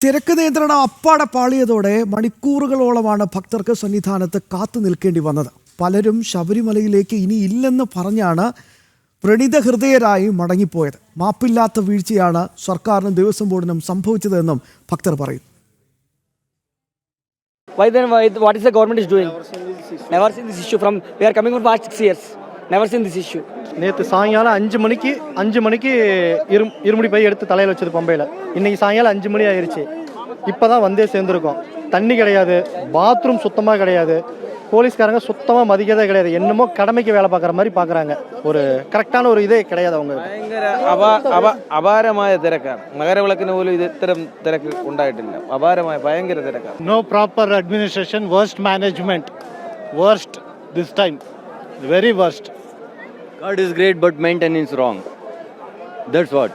തിരക്ക് നിയന്ത്രണം അപ്പാടെ പാളിയതോടെ മണിക്കൂറുകളോളമാണ് ഭക്തർക്ക് സന്നിധാനത്ത് കാത്തു നിൽക്കേണ്ടി വന്നത്. പലരും ശബരിമലയിലേക്ക് ഇനി ഇല്ലെന്ന് പറഞ്ഞാണ് വ്രണിത ഹൃദയരായി മടങ്ങിപ്പോയത്. മാപ്പില്ലാത്ത വീഴ്ചയാണ് സർക്കാരിനും ദേവസ്വം ബോർഡിനും സംഭവിച്ചതെന്നും ഭക്തർ പറയുന്നു. Why then? What is the government is doing? Never seen this issue from. We are coming from past 6 years. Never seen this issue. நேற்று சாயங்காலம் 5 மணிக்கு இருமுடி பை எடுத்து தலையில் வச்சது பம்பையில். இன்னைக்கு சாயங்காலம் 5 மணி ஆயிடுச்சு. இப்போ தான் வந்தே சேர்ந்துருக்கோம். தண்ணி கிடையாது, பாத்ரூம் சுத்தமாக கிடையாது, போலீஸ்காரங்க சுத்தமாக மதிக்கதே கிடையாது. என்னமோ கடமைக்கு வேலை பார்க்குற மாதிரி பார்க்குறாங்க. ஒரு கரெக்டான ஒரு இதே கிடையாது. அவங்க ഭയങ്കര അപാരമായ തിരക്കാണ്. മകരവിളക്കിന് പോലും ഇത് ഇത്തരം തിരക്ക് ഉണ്ടായിട്ടില്ല. അപാരമായ ഭയങ്കര തിരക്കാണ്. No proper administration, worst management, worst this time, very worst. God is great but maintenance wrong. That's what.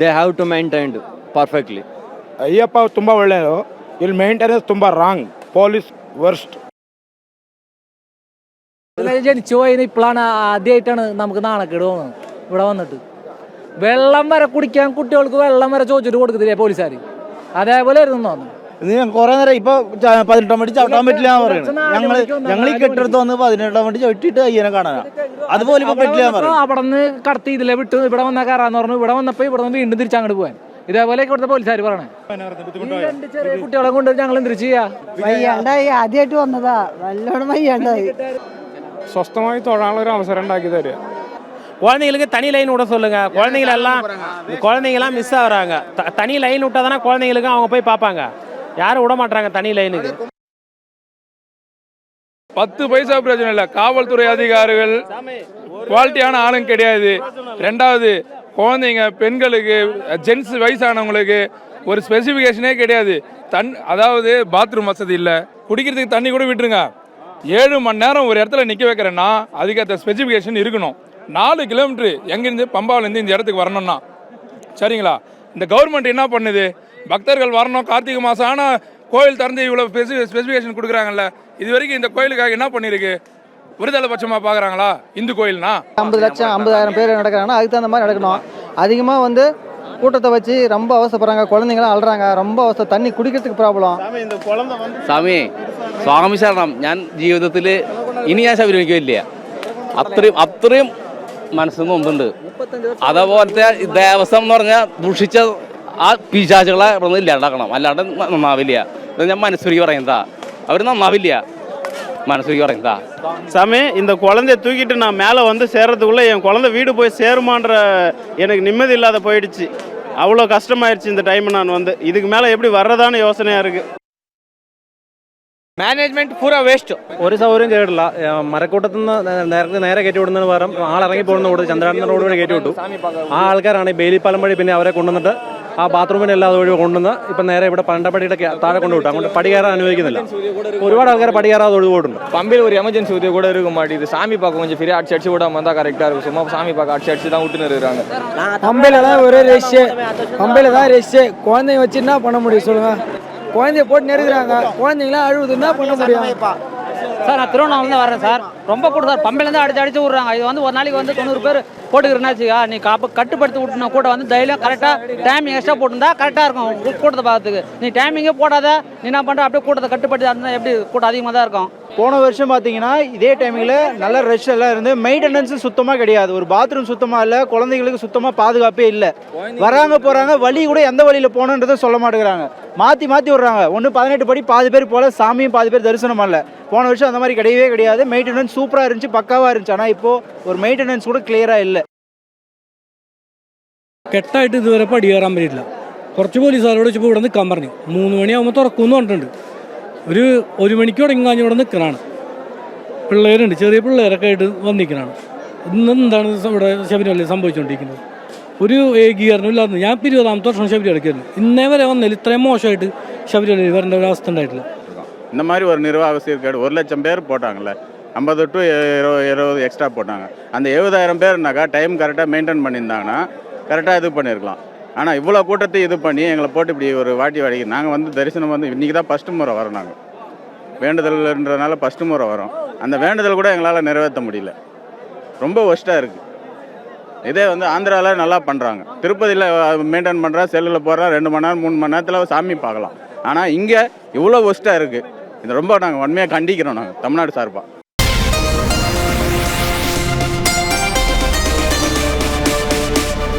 They have to maintain perfectly. Ayyappa ತುಂಬ ಒಳ್ಳೆಯದು, ಇಲ್ಲಿ ಮೇಂಟೆನೆನ್ಸ್ ತುಂಬ ರಾಂಗ್, പോലീസ് വർസ്റ്റ്. ജനിച്ചു പോയതിന് ഇപ്പോഴാണ് ആദ്യമായിട്ടാണ് നമുക്ക് നാണക്കേട് തോന്നുന്നത്. ഇവിടെ വന്നിട്ട് വെള്ളം വരെ കുടിക്കാൻ കുട്ടികൾക്ക് വെള്ളം വരെ ചോദിച്ചിട്ട് കൊടുക്കത്തില്ലേ പോലീസുകാർ? അതേപോലെ ആയിരുന്നു തോന്നുന്നു. കുറെ നേരം ഇപ്പൊ 18 മണി ചവിട്ടാൻ പറ്റില്ല പറയുന്നത്. ഞങ്ങൾ ഈ കെട്ടിടത്ത് വന്ന് 18 മണി ചവിട്ടിട്ട് അയ്യനെ കാണാനാ. അതുപോലെ ഇപ്പൊ പറ്റില്ല. അവിടെ നിന്ന് കടത്തി ഇതിലെ വിട്ട് ഇവിടെ വന്ന കയറാന്ന് പറഞ്ഞു. ഇവിടെ വന്നപ്പോ ഇവിടെ നിന്ന് വീണ്ടും തിരിച്ചങ്ങോട്ട് പോകാൻ. ഇതേപോലെ ഇവിടുത്തെ പോലീസുകാർ പറയണേ. രണ്ട് ചെറിയ കുട്ടികളെ കൊണ്ട് ഞങ്ങൾ എന്തിനു ചെയ്യാ? വയ്യാണ്ടായി, ആദ്യമായിട്ട് വന്നതാ, നല്ലോണം വയ്യാണ്ടായി. സ്വസ്ഥമായി തൊഴാനുള്ള ഒരു അവസരം ഉണ്ടാക്കി തരിക. குழந்தைங்களுக்கு தனி லைன் விட சொல்லுங்க. குழந்தைங்கெல்லாம் மிஸ் ஆகுறாங்க. தனி லைன் விட்டா தானே குழந்தைங்களுக்கு அவங்க போய் பார்ப்பாங்க. யாரும் விட மாட்டாங்க தனி லைனுக்கு. 10 பைசா பிரச்சனை இல்லை. காவல்துறை அதிகாரிகள் குவாலிட்டியான ஆளுங்க கிடையாது. ரெண்டாவது, குழந்தைங்க, பெண்களுக்கு, ஜென்ஸ், வயசானவங்களுக்கு ஒரு ஸ்பெசிஃபிகேஷனே கிடையாது. அதாவது பாத்ரூம் வசதி இல்லை, குடிக்கிறதுக்கு தண்ணி கூட விட்டுருங்க. 7 மணி நேரம் ஒரு இடத்துல நிற்க வைக்கிறேன்னா அதுக்கேற்ற ஸ்பெசிஃபிகேஷன் இருக்கணும். 4 கிலோமீட்டர் எங்கேருந்து பம்பாவிலேருந்து இந்த இடத்துக்கு வரணும்னா சரிங்களா? இந்த கவர்மெண்ட் என்ன பண்ணுது? பக்தர்கள் வரணும், கார்த்திகை மாதம் ஆனால் கோயில் திறந்து இவ்வளோ ஸ்பெசிஃபிகேஷன் கொடுக்குறாங்கல்ல. இது வரைக்கும் இந்த கோயிலுக்காக என்ன பண்ணியிருக்கு? விருதலை பட்சமாக பார்க்குறாங்களா? இந்து கோயில்னா 50 லட்சம் 50,000 பேர் நடக்கிறாங்கன்னா அதுக்கு தகுந்த மாதிரி நடக்கணும். அதிகமாக வந்து கூட்டத்தை வச்சு ரொம்ப அவசரப்படுறாங்க. குழந்தைங்களாம் அழுறாங்க, ரொம்ப அவசரம். தண்ணி குடிக்கிறதுக்கு ப்ராப்ளம். സ്വാമി ശരണം. ഞാൻ ജീവിതത്തിൽ ഇനി ഞാൻ ശബരിമലയ്ക്ക് വരില്ല. അത്രയും മനസ്സിൽ നൊന്നുണ്ട്. അതേപോലത്തെ ദേവസ്വം എന്ന് പറഞ്ഞാൽ ദുഷിച്ച ആ പിശാചുകളെ ഇവിടെ ഇല്ലാണ്ടാക്കണം, അല്ലാണ്ട് നന്നാവില്ല. ഞാൻ മനസ്സുരുക്കി പറയുന്നതാ, അവർ നന്നാവില്ല. മനസ്സുരുക്കി പറയുന്നதா சாமி, இந்த குழந்தைய தூக்கிட்டு நான் மேலே வந்து சேர்றதுக்குள்ளே என் குழந்தை வீடு போய் சேருமான்ற எனக்கு நிம்மதி இல்லாத போயிடுச்சு. அவ்வளோ கஷ்டமாயிடுச்சு இந்த டைம். நான் வந்து இதுக்கு மேலே எப்படி வர்றதான்னு யோசனையாக இருக்குது. മാനേജ്മെന്റ് പൂര വേസ്റ്റ്. ഒരു സൗകര്യം ചെയ്തിട്ടില്ല. മരക്കൂട്ടത്തു നിന്ന് നേരെ കയറ്റി വിടുന്നതിന് പകരം ആളിറങ്ങി പോകുന്ന റോഡ്, ചന്ദ്രാടന റോഡ് വഴി കയറ്റി വിട്ടു. ആ ആൾക്കാരാണ് ബേലിപ്പാലം വഴി പിന്നെ അവരെ കൊണ്ടുവന്നിട്ട് ആ ബാത്റൂമിന് എല്ലാ വഴി കൊണ്ടുവന്ന് ഇപ്പം നേരെ ഇവിടെ പണ്ടപ്പടിയുടെ താഴെ കൊണ്ടുവിട്ടു. അങ്ങോട്ട് പടി കയറാൻ അനുവദിക്കുന്നില്ല. ഒരുപാട് ആൾക്കാർ പടി കയറാതെ ഒഴിവുപോയിട്ടുണ്ട്. பம்பையில் ஒரு எமர்ஜென்சி உதவி கூட இருக்க மாட்டேங்குது. சாமி பார்க்க கொஞ்சம் ஃப்ரீயாக அடிச்சு விடாம வந்தால் கரெக்டாக இருக்கும். சும்மா சாமி பார்க்க அடிச்சு தான் விட்டுன்னு இருக்கிறாங்க. பம்பையில தான் ஒரே ரேஷ். குழந்தைங்க வச்சு என்ன பண்ண முடியும் சொல்லுங்க? குழந்தைய போட்டு நெருக்கிறாங்க. குழந்தைங்களாம் அழுவுது, என்ன பண்ண முடியும்? சார், நான் திருவண்ணாமலை வரேன் சார். ரொம்ப கூட சார், பம்பையிலேருந்து அடிச்சு விட்றாங்க. இது வந்து ஒரு நாளைக்கு வந்து 90 பேர் போட்டுக்கிறேன்னாச்சுக்கா. நீ கட்டுப்படுத்தி விட்டுனா கூட வந்து தைரியம் கரெக்டாக டைமிங் எக்ஸ்ட்ரா போட்டுருந்தா கரெக்டாக இருக்கும் கூட்டத்தை பார்க்கறதுக்கு. நீ டைமிங்கே போடாத, நீ என்ன பண்ணுற அப்படியே கூட்டத்தை கட்டுப்படுத்தி இருந்தால் எப்படி கூட்டம் அதிகமாக தான் இருக்கும். போன வருஷம் பார்த்தீங்கன்னா இதே டைமில் நல்ல ரஷ் எல்லாம் இருந்து மெயின்டெனன்ஸு சுத்தமாக கிடையாது. ஒரு பாத்ரூம் சுத்தமாக இல்லை, குழந்தைங்களுக்கு சுத்தமாக பாதுகாப்பே இல்லை. வராங்க போகிறாங்க, வழி கூட எந்த வழியில் போகணுன்றதை சொல்ல மாட்டேங்கிறாங்க. மாற்றி விடுறாங்க. ஒன்று 18 படி பாதி பேர் போல, சாமியும் பாதி பேர் தரிசனம் பண்ணல. போன வருஷம் அந்த மாதிரி கிடையவே கிடையாது. மெயின்டெனன்ஸ் சூப்பராக இருந்துச்சு, பக்காவாக இருந்துச்சு. ஆனால் இப்போது ஒரு மெயின்டெனன்ஸ் கூட ക്ലിയറാக இல்லை. കെട്ടായിട്ട് ഇതുവരെ പടി കയറാൻ പറ്റിയിട്ടില്ല. കുറച്ച് പോലീസുകാരോട് വെച്ചപ്പോൾ ഇവിടെ നിൽക്കാൻ പറഞ്ഞു. 3 മണിയാകുമ്പോൾ തുറക്കുമെന്ന് പറഞ്ഞിട്ടുണ്ട്. ഒരു 1 മണിക്ക് തുടങ്ങി ഇവിടെ നിൽക്കണാണ്. പിള്ളേരുണ്ട്, ചെറിയ പിള്ളേരൊക്കെ ആയിട്ട് വന്നിരിക്കണാണ്. ഇന്ന് എന്താണ് ഇവിടെ ശബരിമലയിൽ സംഭവിച്ചുകൊണ്ടിരിക്കുന്നത്? ഒരു ഏകീകരണം ഇല്ലാതെ ഞാൻ 20ാമത്തെ വർഷം ശബരിമലയ്ക്കായിരുന്നു. ഇന്നേ വരെ വന്നതിൽ ഇത്രയും മോശമായിട്ട് ശബരിമലയിൽ വരേണ്ട ഒരു അവസ്ഥ ഉണ്ടായിട്ടില്ല. இந்த மாதிரி ஒரு நிர்வாக சீர்கேடு. 1 லட்சம் பேர் போட்டாங்கல்ல, 50 to 20 எக்ஸ்ட்ரா போட்டாங்க. அந்த 70,000 பேர்னாக்கா டைம் கரெக்டாக மெயின்டைன் பண்ணியிருந்தாங்கன்னா கரெக்டாக இது பண்ணியிருக்கலாம். ஆனால் இவ்வளோ கூட்டத்தை இது பண்ணி எங்களை போட்டு இப்படி ஒரு வாடி நாங்கள் வந்து தரிசனம் வந்து இன்றைக்கி தான் ஃபஸ்ட்டு முறை வரோம். நாங்கள் வேண்டுதல்ன்றதுனால ஃபஸ்ட்டு முறை வரோம். அந்த வேண்டுதல் கூட எங்களால் நிறைவேற்ற முடியல. ரொம்ப ஒஸ்ட்டாக இருக்குது. இதே வந்து ஆந்திராவில் நல்லா பண்ணுறாங்க. திருப்பதியில் மெயின்டைன் பண்ணுறா, செல்லில் போடுறா, 2 மணி நேரம் 3 மணி நேரத்தில் சாமி பார்க்கலாம். ஆனால் இங்கே இவ்வளோ ஒஸ்ட்டாக இருக்குது. இது ரொம்ப நாங்கள் வன்மையாக கண்டிக்கிறோம் நாங்கள் தமிழ்நாடு சார்பாக.